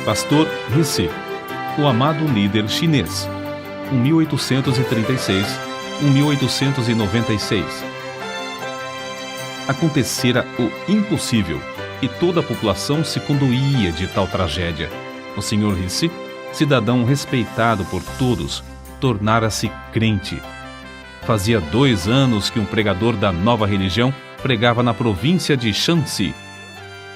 Pastor Rissy, o amado líder chinês, 1836-1896. Acontecera o impossível, e toda a população se condoía de tal tragédia. O Sr. Rissy, cidadão respeitado por todos, tornara-se crente. Fazia 2 anos que um pregador da nova religião pregava na província de Shanxi.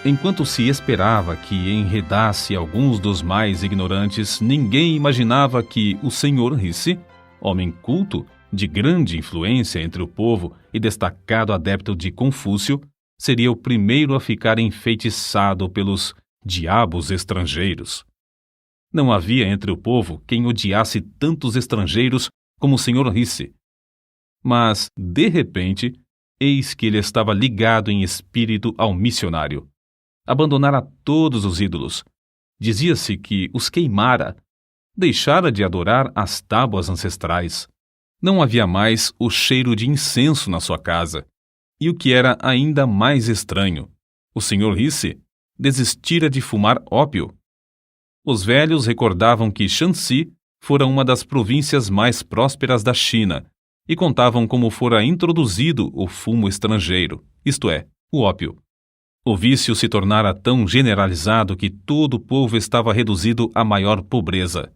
Enquanto se esperava que enredasse alguns dos mais ignorantes, ninguém imaginava que o Sr. Rissy, homem culto, de grande influência entre o povo e destacado adepto de Confúcio, seria o primeiro a ficar enfeitiçado pelos diabos estrangeiros. Não havia entre o povo quem odiasse tantos estrangeiros como o Sr. Rissy. Mas, de repente, eis que ele estava ligado em espírito ao missionário. Abandonara todos os ídolos. Dizia-se que os queimara. Deixara de adorar as tábuas ancestrais. Não havia mais o cheiro de incenso na sua casa. E o que era ainda mais estranho, o Sr. Rissy desistira de fumar ópio. Os velhos recordavam que Shanxi fora uma das províncias mais prósperas da China e contavam como fora introduzido o fumo estrangeiro, isto é, o ópio. O vício se tornara tão generalizado que todo o povo estava reduzido à maior pobreza.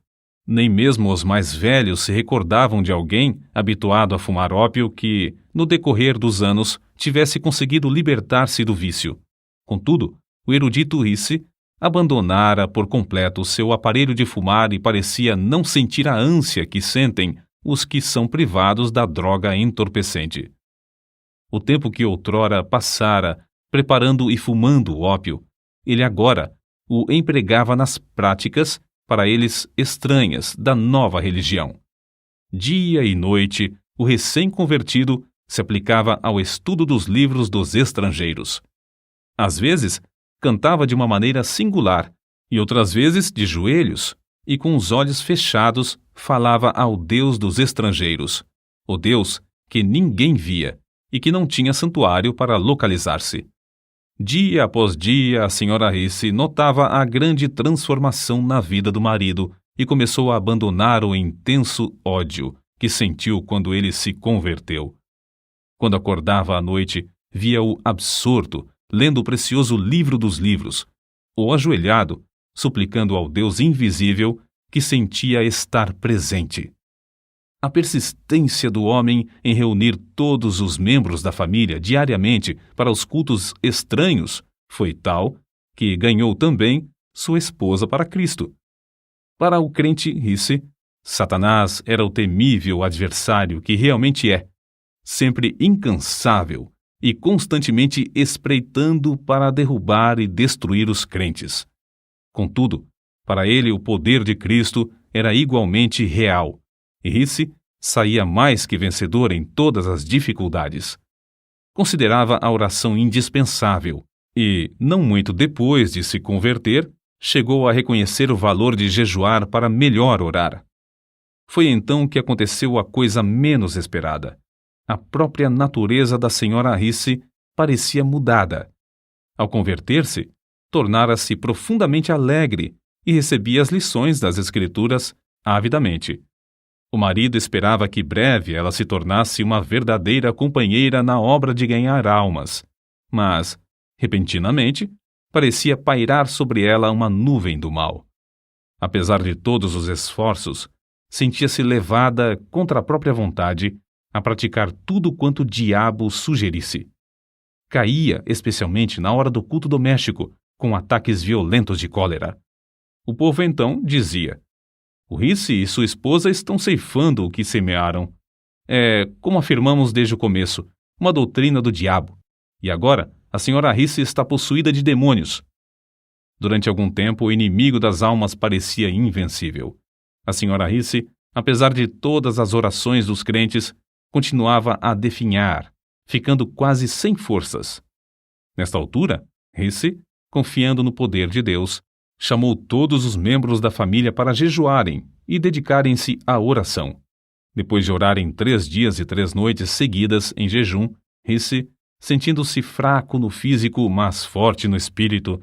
Nem mesmo os mais velhos se recordavam de alguém habituado a fumar ópio que, no decorrer dos anos, tivesse conseguido libertar-se do vício. Contudo, o erudito Rissy abandonara por completo seu aparelho de fumar e parecia não sentir a ânsia que sentem os que são privados da droga entorpecente. O tempo que outrora passara preparando e fumando o ópio, ele agora o empregava nas práticas, para eles estranhas, da nova religião. Dia e noite, o recém-convertido se aplicava ao estudo dos livros dos estrangeiros. Às vezes, cantava de uma maneira singular, e outras vezes de joelhos, e com os olhos fechados falava ao Deus dos estrangeiros, o Deus que ninguém via e que não tinha santuário para localizar-se. Dia após dia, a Sra. Rissy notava a grande transformação na vida do marido e começou a abandonar o intenso ódio que sentiu quando ele se converteu. Quando acordava à noite, via-o absorto, lendo o precioso livro dos livros, ou ajoelhado, suplicando ao Deus invisível que sentia estar presente. A persistência do homem em reunir todos os membros da família diariamente para os cultos estranhos foi tal que ganhou também sua esposa para Cristo. Para o crente Rissy, Satanás era o temível adversário que realmente é, sempre incansável e constantemente espreitando para derrubar e destruir os crentes. Contudo, para ele o poder de Cristo era igualmente real, e Rissy saía mais que vencedor em todas as dificuldades. Considerava a oração indispensável e, não muito depois de se converter, chegou a reconhecer o valor de jejuar para melhor orar. Foi então que aconteceu a coisa menos esperada. A própria natureza da Sra. Rissy parecia mudada. Ao converter-se, tornara-se profundamente alegre e recebia as lições das Escrituras avidamente. O marido esperava que breve ela se tornasse uma verdadeira companheira na obra de ganhar almas, mas, repentinamente, parecia pairar sobre ela uma nuvem do mal. Apesar de todos os esforços, sentia-se levada, contra a própria vontade, a praticar tudo quanto o diabo sugerisse. Caía, especialmente na hora do culto doméstico, com ataques violentos de cólera. O povo então dizia: o Rissy e sua esposa estão ceifando o que semearam. É, como afirmamos desde o começo, uma doutrina do diabo. E agora, a Sra. Rissy está possuída de demônios. Durante algum tempo, o inimigo das almas parecia invencível. A Sra. Rissy, apesar de todas as orações dos crentes, continuava a definhar, ficando quase sem forças. Nesta altura, Rissy, confiando no poder de Deus, chamou todos os membros da família para jejuarem e dedicarem-se à oração. Depois de orarem 3 dias e 3 noites seguidas em jejum, Rissy, sentindo-se fraco no físico, mas forte no espírito,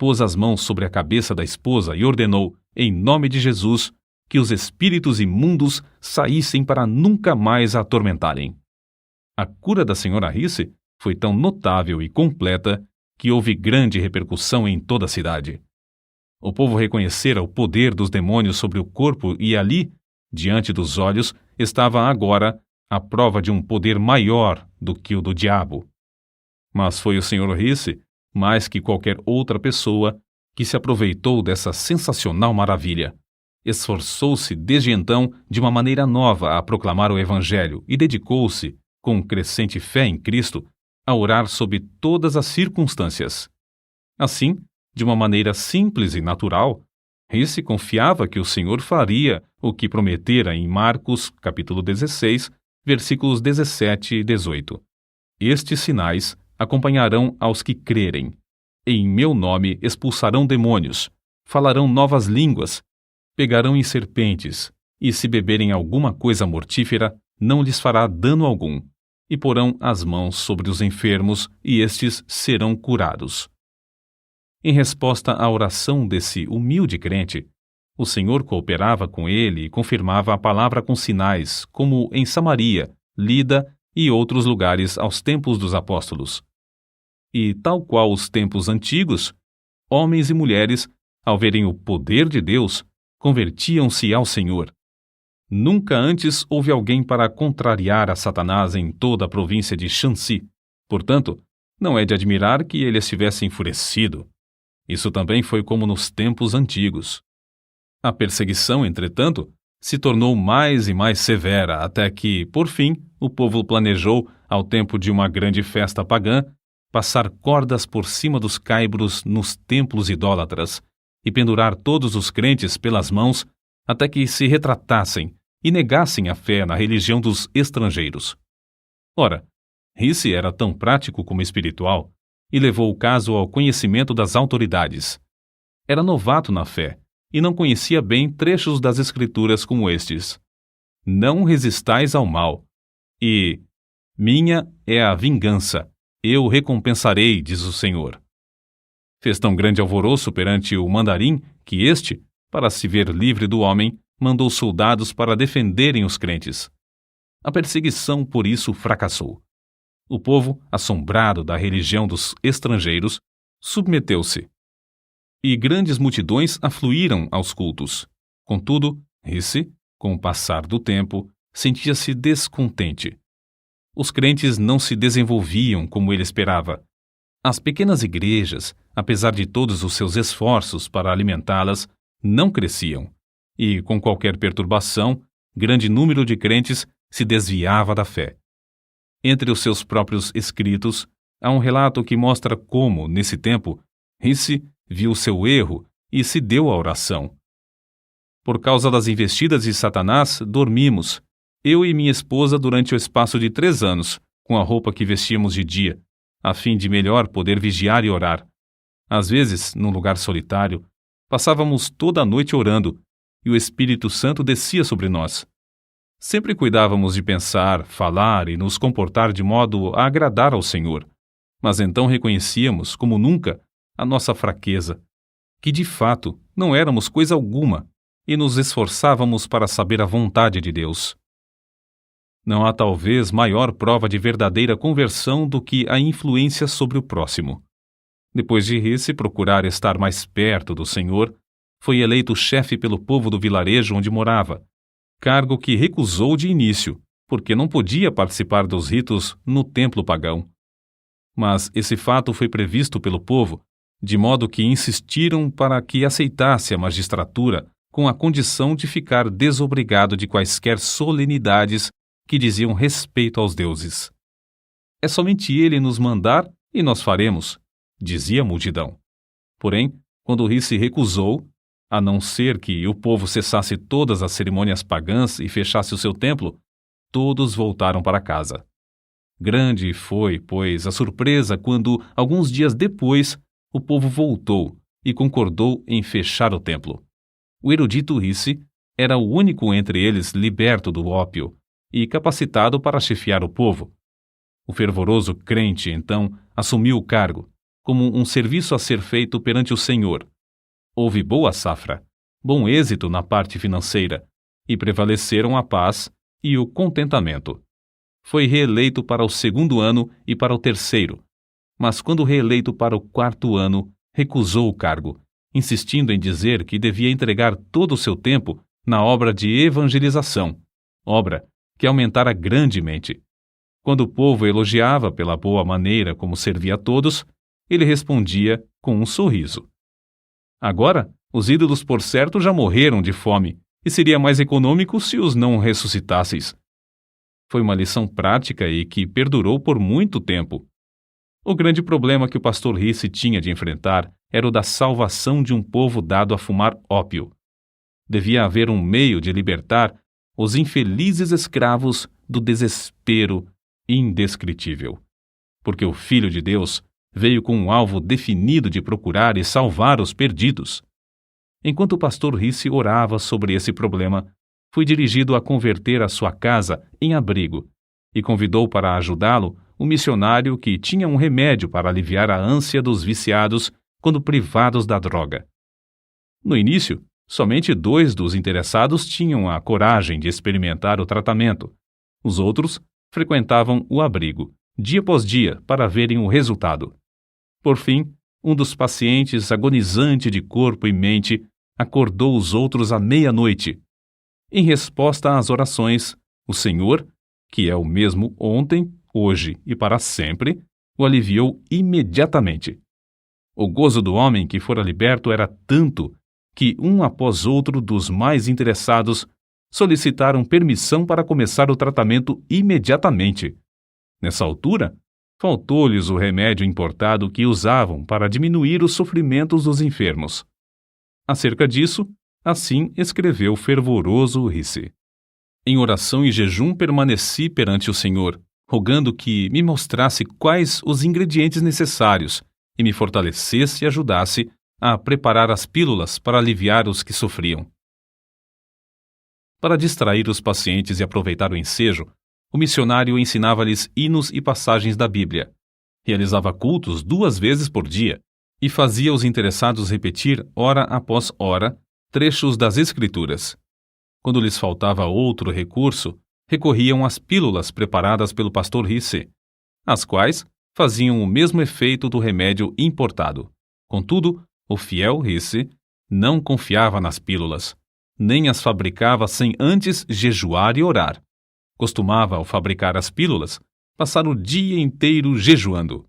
pôs as mãos sobre a cabeça da esposa e ordenou, em nome de Jesus, que os espíritos imundos saíssem para nunca mais a atormentarem. A cura da senhora Risse foi tão notável e completa que houve grande repercussão em toda a cidade. O povo reconhecera o poder dos demônios sobre o corpo e ali, diante dos olhos, estava agora a prova de um poder maior do que o do diabo. Mas foi o Sr. Risse, mais que qualquer outra pessoa, que se aproveitou dessa sensacional maravilha. Esforçou-se desde então de uma maneira nova a proclamar o Evangelho e dedicou-se, com crescente fé em Cristo, a orar sob todas as circunstâncias. Assim, de uma maneira simples e natural, Risse confiava que o Senhor faria o que prometera em Marcos, capítulo 16, versículos 17 e 18. Estes sinais acompanharão aos que crerem. Em meu nome expulsarão demônios, falarão novas línguas, pegarão em serpentes, e se beberem alguma coisa mortífera, não lhes fará dano algum, e porão as mãos sobre os enfermos, e estes serão curados. Em resposta à oração desse humilde crente, o Senhor cooperava com ele e confirmava a palavra com sinais, como em Samaria, Lida e outros lugares aos tempos dos apóstolos. E, tal qual os tempos antigos, homens e mulheres, ao verem o poder de Deus, convertiam-se ao Senhor. Nunca antes houve alguém para contrariar a Satanás em toda a província de Shanxi. Portanto, não é de admirar que ele estivesse enfurecido. Isso também foi como nos tempos antigos. A perseguição, entretanto, se tornou mais e mais severa até que, por fim, o povo planejou, ao tempo de uma grande festa pagã, passar cordas por cima dos caibros nos templos idólatras e pendurar todos os crentes pelas mãos até que se retratassem e negassem a fé na religião dos estrangeiros. Ora, Risse era tão prático como espiritual e levou o caso ao conhecimento das autoridades. Era novato na fé e não conhecia bem trechos das Escrituras como estes: Não resistais ao mal, e minha é a vingança, eu recompensarei, diz o Senhor. Fez tão grande alvoroço perante o mandarim que este, para se ver livre do homem, mandou soldados para defenderem os crentes. A perseguição, por isso, fracassou. O povo, assombrado da religião dos estrangeiros, submeteu-se. E grandes multidões afluíram aos cultos. Contudo, Risse, com o passar do tempo, sentia-se descontente. Os crentes não se desenvolviam como ele esperava. As pequenas igrejas, apesar de todos os seus esforços para alimentá-las, não cresciam. E, com qualquer perturbação, grande número de crentes se desviava da fé. Entre os seus próprios escritos, há um relato que mostra como, nesse tempo, Risse viu seu erro e se deu à oração. Por causa das investidas de Satanás, dormimos, eu e minha esposa, durante o espaço de 3 anos, com a roupa que vestíamos de dia, a fim de melhor poder vigiar e orar. Às vezes, num lugar solitário, passávamos toda a noite orando, e o Espírito Santo descia sobre nós. Sempre cuidávamos de pensar, falar e nos comportar de modo a agradar ao Senhor, mas então reconhecíamos, como nunca, a nossa fraqueza, que de fato não éramos coisa alguma, e nos esforçávamos para saber a vontade de Deus. Não há talvez maior prova de verdadeira conversão do que a influência sobre o próximo. Depois de Risse procurar estar mais perto do Senhor, foi eleito chefe pelo povo do vilarejo onde morava, cargo que recusou de início, porque não podia participar dos ritos no templo pagão. Mas esse fato foi previsto pelo povo, de modo que insistiram para que aceitasse a magistratura com a condição de ficar desobrigado de quaisquer solenidades que diziam respeito aos deuses. É somente ele nos mandar e nós faremos, dizia a multidão. Porém, quando Risse recusou, a não ser que o povo cessasse todas as cerimônias pagãs e fechasse o seu templo, todos voltaram para casa. Grande foi, pois, a surpresa quando, alguns dias depois, o povo voltou e concordou em fechar o templo. O erudito Risse era o único entre eles liberto do ópio e capacitado para chefiar o povo. O fervoroso crente, então, assumiu o cargo, como um serviço a ser feito perante o Senhor. Houve boa safra, bom êxito na parte financeira, e prevaleceram a paz e o contentamento. Foi reeleito para o 2º ano e para o 3º, mas quando reeleito para o 4º ano, recusou o cargo, insistindo em dizer que devia entregar todo o seu tempo na obra de evangelização, obra que aumentara grandemente. Quando o povo elogiava pela boa maneira como servia a todos, ele respondia com um sorriso. Agora, os ídolos por certo já morreram de fome, e seria mais econômico se os não ressuscitasseis. Foi uma lição prática e que perdurou por muito tempo. O grande problema que o pastor Risse tinha de enfrentar era o da salvação de um povo dado a fumar ópio. Devia haver um meio de libertar os infelizes escravos do desespero indescritível. Porque o Filho de Deus veio com um alvo definido de procurar e salvar os perdidos. Enquanto o pastor Risse orava sobre esse problema, foi dirigido a converter a sua casa em abrigo e convidou para ajudá-lo um missionário que tinha um remédio para aliviar a ânsia dos viciados quando privados da droga. No início, somente 2 dos interessados tinham a coragem de experimentar o tratamento. Os outros frequentavam o abrigo, dia após dia, para verem o resultado. Por fim, um dos pacientes, agonizante de corpo e mente, acordou os outros à meia-noite. Em resposta às orações, o Senhor, que é o mesmo ontem, hoje e para sempre, o aliviou imediatamente. O gozo do homem que fora liberto era tanto que um após outro dos mais interessados solicitaram permissão para começar o tratamento imediatamente. Nessa altura, faltou-lhes o remédio importado que usavam para diminuir os sofrimentos dos enfermos. Acerca disso, assim escreveu fervoroso Risse. Em oração e jejum permaneci perante o Senhor, rogando que me mostrasse quais os ingredientes necessários e me fortalecesse e ajudasse a preparar as pílulas para aliviar os que sofriam. Para distrair os pacientes e aproveitar o ensejo, o missionário ensinava-lhes hinos e passagens da Bíblia, realizava cultos 2 vezes por dia e fazia os interessados repetir, hora após hora, trechos das Escrituras. Quando lhes faltava outro recurso, recorriam às pílulas preparadas pelo pastor Risse, as quais faziam o mesmo efeito do remédio importado. Contudo, o fiel Risse não confiava nas pílulas, nem as fabricava sem antes jejuar e orar. Costumava, ao fabricar as pílulas, passar o dia inteiro jejuando.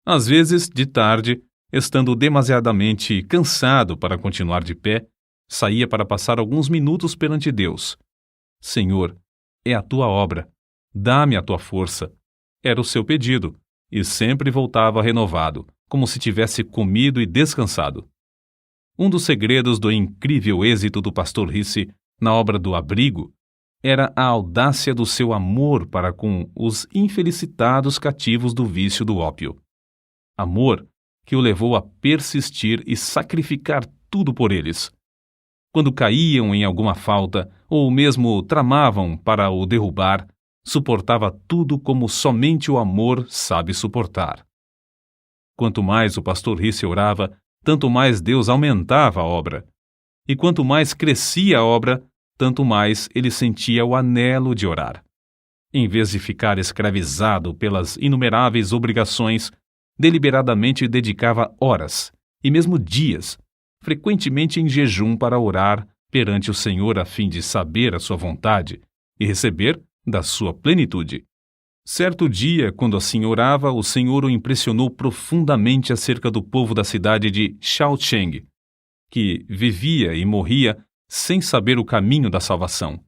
Às vezes, de tarde, estando demasiadamente cansado para continuar de pé, saía para passar alguns minutos perante Deus. Senhor, é a tua obra, dá-me a tua força. Era o seu pedido, e sempre voltava renovado, como se tivesse comido e descansado. Um dos segredos do incrível êxito do pastor Risse na obra do abrigo era a audácia do seu amor para com os infelicitados cativos do vício do ópio. Amor que o levou a persistir e sacrificar tudo por eles. Quando caíam em alguma falta, ou mesmo tramavam para o derrubar, suportava tudo como somente o amor sabe suportar. Quanto mais o pastor Risse orava, tanto mais Deus aumentava a obra. E quanto mais crescia a obra, tanto mais ele sentia o anelo de orar. Em vez de ficar escravizado pelas inumeráveis obrigações, deliberadamente dedicava horas, e mesmo dias, frequentemente em jejum para orar perante o Senhor a fim de saber a sua vontade e receber da sua plenitude. Certo dia, quando assim orava, o Senhor o impressionou profundamente acerca do povo da cidade de Shaocheng, que vivia e morria sem saber o caminho da salvação.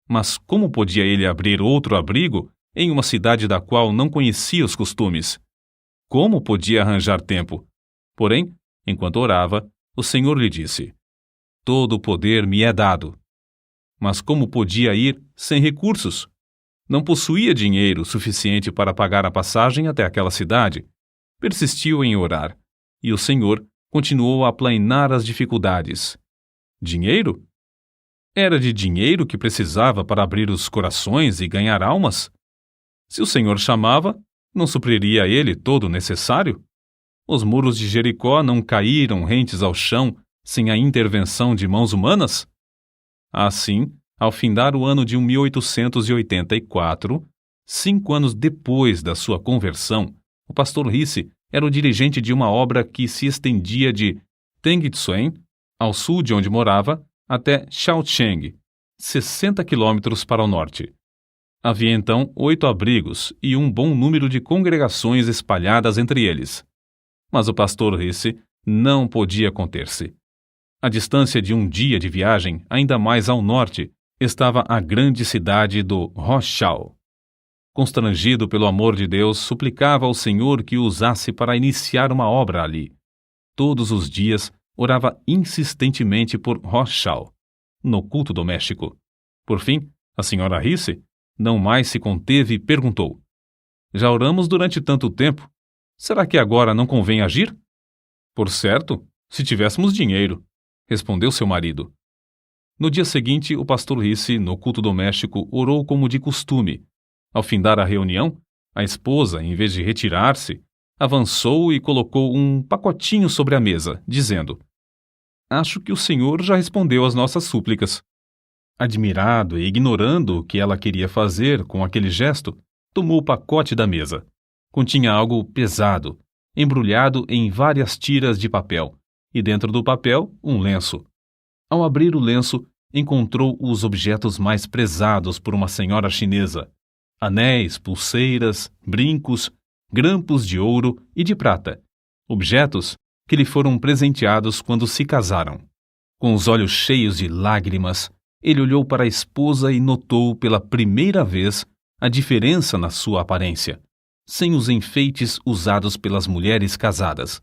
Mas como podia ele abrir outro abrigo em uma cidade da qual não conhecia os costumes? Como podia arranjar tempo? Porém, enquanto orava, o Senhor lhe disse: todo o poder me é dado. Mas como podia ir sem recursos? Não possuía dinheiro suficiente para pagar a passagem até aquela cidade. Persistiu em orar, e o Senhor continuou a aplainar as dificuldades. Dinheiro? Era de dinheiro que precisava para abrir os corações e ganhar almas? Se o Senhor chamava, não supriria a ele todo o necessário? Os muros de Jericó não caíram rentes ao chão sem a intervenção de mãos humanas? Assim, ao findar o ano de 1884, 5 anos depois da sua conversão, o pastor Risse era o dirigente de uma obra que se estendia de Tengitsuen, ao sul de onde morava, até Shaocheng, 60 quilômetros para o norte. Havia então 8 abrigos e um bom número de congregações espalhadas entre eles. Mas o pastor Risse não podia conter-se. À distância de um dia de viagem, ainda mais ao norte, estava a grande cidade do Rochal. Constrangido pelo amor de Deus, suplicava ao Senhor que o usasse para iniciar uma obra ali. Todos os dias, orava insistentemente por Rochal, no culto doméstico. Por fim, a senhora Risse não mais se conteve e perguntou: Já oramos durante tanto tempo. Será que agora não convém agir? Por certo, se tivéssemos dinheiro, respondeu seu marido. No dia seguinte, o pastor Risse, no culto doméstico, orou como de costume. Ao findar a reunião, a esposa, em vez de retirar-se, avançou e colocou um pacotinho sobre a mesa, dizendo: Acho que o Senhor já respondeu às nossas súplicas. Admirado e ignorando o que ela queria fazer com aquele gesto, tomou o pacote da mesa. Continha algo pesado, embrulhado em várias tiras de papel, e dentro do papel, um lenço. Ao abrir o lenço, encontrou os objetos mais prezados por uma senhora chinesa: anéis, pulseiras, brincos, grampos de ouro e de prata, objetos que lhe foram presenteados quando se casaram. Com os olhos cheios de lágrimas, ele olhou para a esposa e notou pela primeira vez a diferença na sua aparência, sem os enfeites usados pelas mulheres casadas.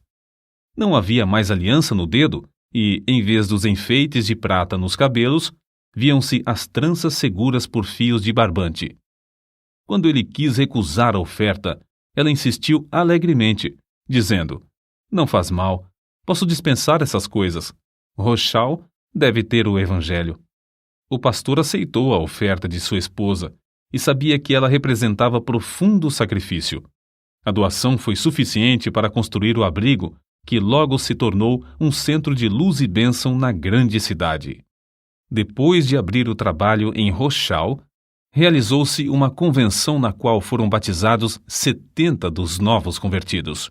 Não havia mais aliança no dedo e, em vez dos enfeites de prata nos cabelos, viam-se as tranças seguras por fios de barbante. Quando ele quis recusar a oferta, ela insistiu alegremente, dizendo: Não faz mal, posso dispensar essas coisas. Rochal deve ter o evangelho. O pastor aceitou a oferta de sua esposa e sabia que ela representava profundo sacrifício. A doação foi suficiente para construir o abrigo, que logo se tornou um centro de luz e bênção na grande cidade. Depois de abrir o trabalho em Rochal, realizou-se uma convenção na qual foram batizados 70 dos novos convertidos.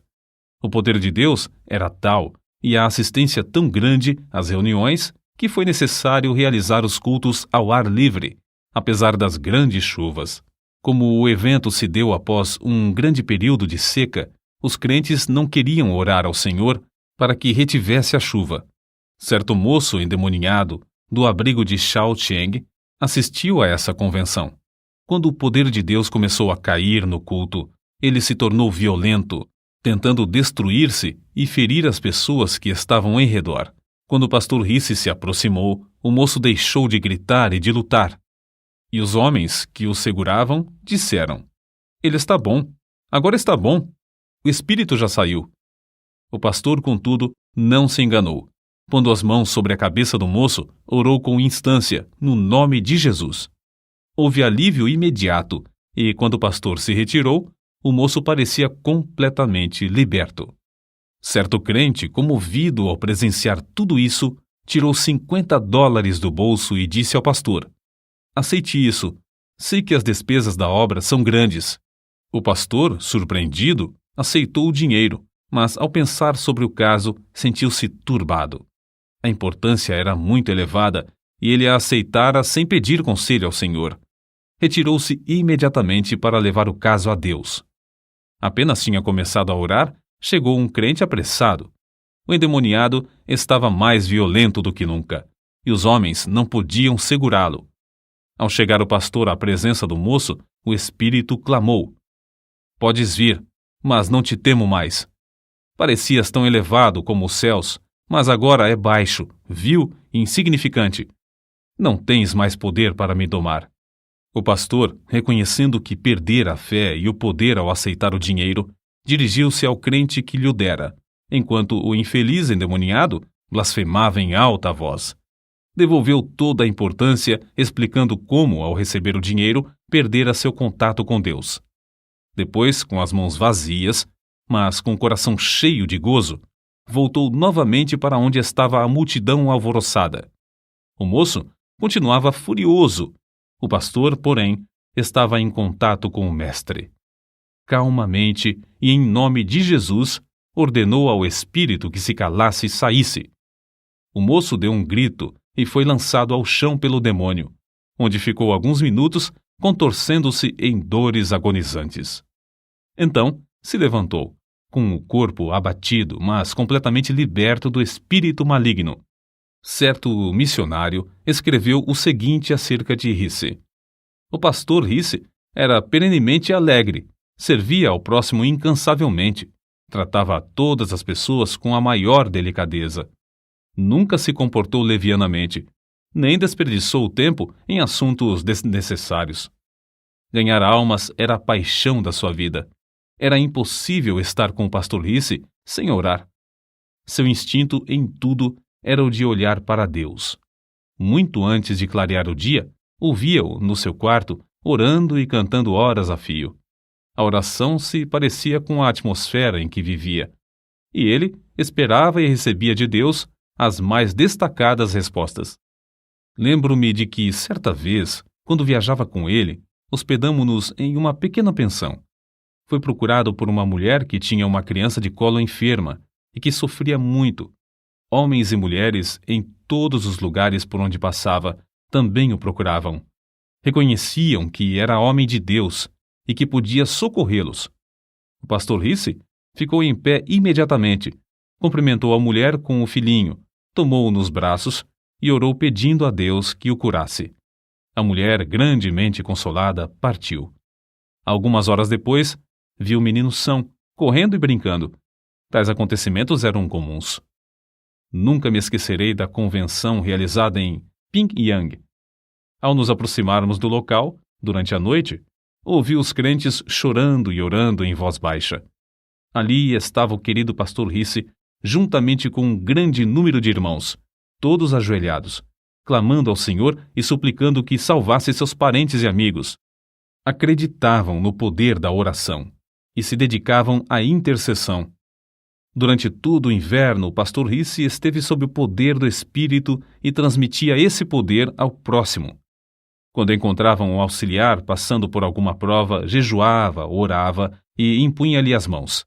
O poder de Deus era tal e a assistência tão grande às reuniões que foi necessário realizar os cultos ao ar livre, apesar das grandes chuvas. Como o evento se deu após um grande período de seca, os crentes não queriam orar ao Senhor para que retivesse a chuva. Certo moço endemoniado, do abrigo de Shaocheng, assistiu a essa convenção. Quando o poder de Deus começou a cair no culto, ele se tornou violento, tentando destruir-se e ferir as pessoas que estavam em redor. Quando o pastor Risse se aproximou, o moço deixou de gritar e de lutar. E os homens que o seguravam disseram: Ele está bom, agora está bom. O espírito já saiu. O pastor, contudo, não se enganou. Pondo as mãos sobre a cabeça do moço, orou com instância, no nome de Jesus. Houve alívio imediato, e quando o pastor se retirou, o moço parecia completamente liberto. Certo crente, comovido ao presenciar tudo isso, tirou $50 do bolso e disse ao pastor: Aceite isso. Sei que as despesas da obra são grandes. O pastor, surpreendido, aceitou o dinheiro, mas ao pensar sobre o caso, sentiu-se turbado. A importância era muito elevada e ele a aceitara sem pedir conselho ao Senhor. Retirou-se imediatamente para levar o caso a Deus. Apenas tinha começado a orar, chegou um crente apressado. O endemoniado estava mais violento do que nunca, e os homens não podiam segurá-lo. Ao chegar o pastor à presença do moço, o espírito clamou: Podes vir, mas não te temo mais. Parecias tão elevado como os céus, mas agora é baixo, vil e insignificante. Não tens mais poder para me domar. O pastor, reconhecendo que perdera a fé e o poder ao aceitar o dinheiro, dirigiu-se ao crente que lhe o dera, enquanto o infeliz endemoniado blasfemava em alta voz. Devolveu toda a importância, explicando como, ao receber o dinheiro, perdera seu contato com Deus. Depois, com as mãos vazias, mas com o coração cheio de gozo, voltou novamente para onde estava a multidão alvoroçada. O moço continuava furioso. O pastor, porém, estava em contato com o mestre. Calmamente e em nome de Jesus, ordenou ao espírito que se calasse e saísse. O moço deu um grito e foi lançado ao chão pelo demônio, onde ficou alguns minutos contorcendo-se em dores agonizantes. Então se levantou, com o corpo abatido, mas completamente liberto do espírito maligno. Certo missionário escreveu o seguinte acerca de Risse: o pastor Risse era perenemente alegre, servia ao próximo incansavelmente, tratava a todas as pessoas com a maior delicadeza. Nunca se comportou levianamente, nem desperdiçou o tempo em assuntos desnecessários. Ganhar almas era a paixão da sua vida. Era impossível estar com o pastor Risse sem orar. Seu instinto em tudo era o de olhar para Deus. Muito antes de clarear o dia, ouvia-o no seu quarto, orando e cantando horas a fio. A oração se parecia com a atmosfera em que vivia, e ele esperava e recebia de Deus as mais destacadas respostas. Lembro-me de que, certa vez, quando viajava com ele, hospedamo-nos em uma pequena pensão. Foi procurado por uma mulher que tinha uma criança de colo enferma e que sofria muito. Homens e mulheres, em todos os lugares por onde passava, também o procuravam. Reconheciam que era homem de Deus e que podia socorrê-los. O pastor Risse ficou em pé imediatamente, cumprimentou a mulher com o filhinho, tomou-o nos braços e orou pedindo a Deus que o curasse. A mulher, grandemente consolada, partiu. Algumas horas depois, viu o menino são, correndo e brincando. Tais acontecimentos eram comuns. Nunca me esquecerei da convenção realizada em Pyongyang. Ao nos aproximarmos do local, durante a noite, ouvi os crentes chorando e orando em voz baixa. Ali estava o querido pastor Risse, juntamente com um grande número de irmãos, todos ajoelhados, clamando ao Senhor e suplicando que salvasse seus parentes e amigos. Acreditavam no poder da oração e se dedicavam à intercessão. Durante todo o inverno, o pastor Risse esteve sob o poder do Espírito e transmitia esse poder ao próximo. Quando encontravam um auxiliar passando por alguma prova, jejuava, orava e impunha-lhe as mãos.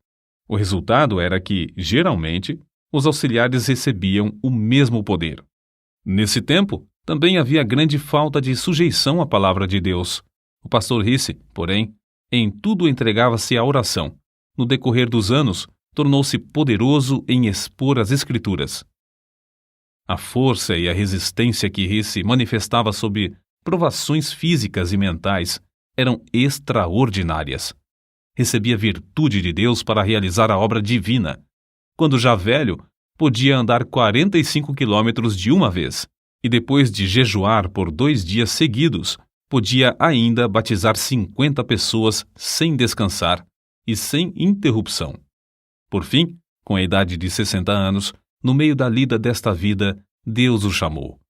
O resultado era que, geralmente, os auxiliares recebiam o mesmo poder. Nesse tempo, também havia grande falta de sujeição à palavra de Deus. O pastor Risse, porém, em tudo entregava-se à oração. No decorrer dos anos, tornou-se poderoso em expor as Escrituras. A força e a resistência que Risse manifestava sob provações físicas e mentais eram extraordinárias. Recebia virtude de Deus para realizar a obra divina. Quando já velho, podia andar 45 quilômetros de uma vez, e depois de jejuar por 2 dias seguidos, podia ainda batizar 50 pessoas sem descansar e sem interrupção. Por fim, com a idade de 60 anos, no meio da lida desta vida, Deus o chamou.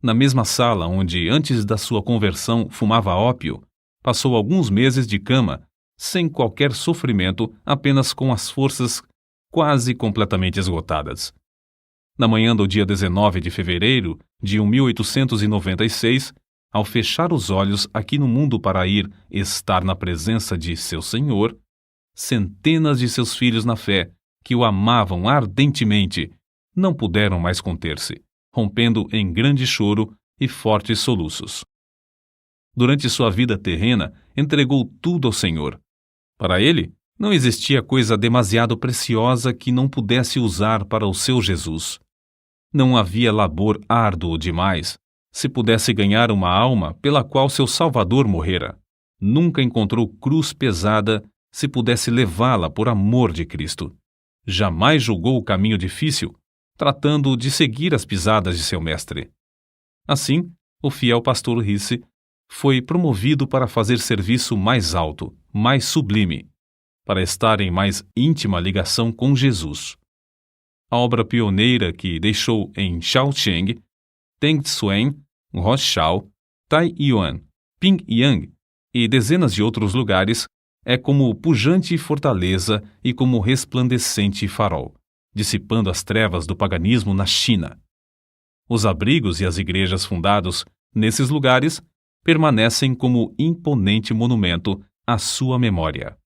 Na mesma sala onde, antes da sua conversão, fumava ópio, passou alguns meses de cama, sem qualquer sofrimento, apenas com as forças quase completamente esgotadas. Na manhã do dia 19 de fevereiro de 1896, ao fechar os olhos aqui no mundo para ir estar na presença de seu Senhor, centenas de seus filhos na fé, que o amavam ardentemente, não puderam mais conter-se, rompendo em grande choro e fortes soluços. Durante sua vida terrena, entregou tudo ao Senhor. Para ele, não existia coisa demasiado preciosa que não pudesse usar para o seu Jesus. Não havia labor árduo demais, se pudesse ganhar uma alma pela qual seu Salvador morrera. Nunca encontrou cruz pesada, se pudesse levá-la por amor de Cristo. Jamais julgou o caminho difícil, tratando de seguir as pisadas de seu mestre. Assim, o fiel pastor Risse foi promovido para fazer serviço mais alto, mais sublime, para estar em mais íntima ligação com Jesus. A obra pioneira que deixou em Shaoxing, Tengsuen, Roshao, Taiyuan, Pyongyang e dezenas de outros lugares é como pujante fortaleza e como resplandecente farol, dissipando as trevas do paganismo na China. Os abrigos e as igrejas fundados nesses lugares permanecem como imponente monumento à sua memória.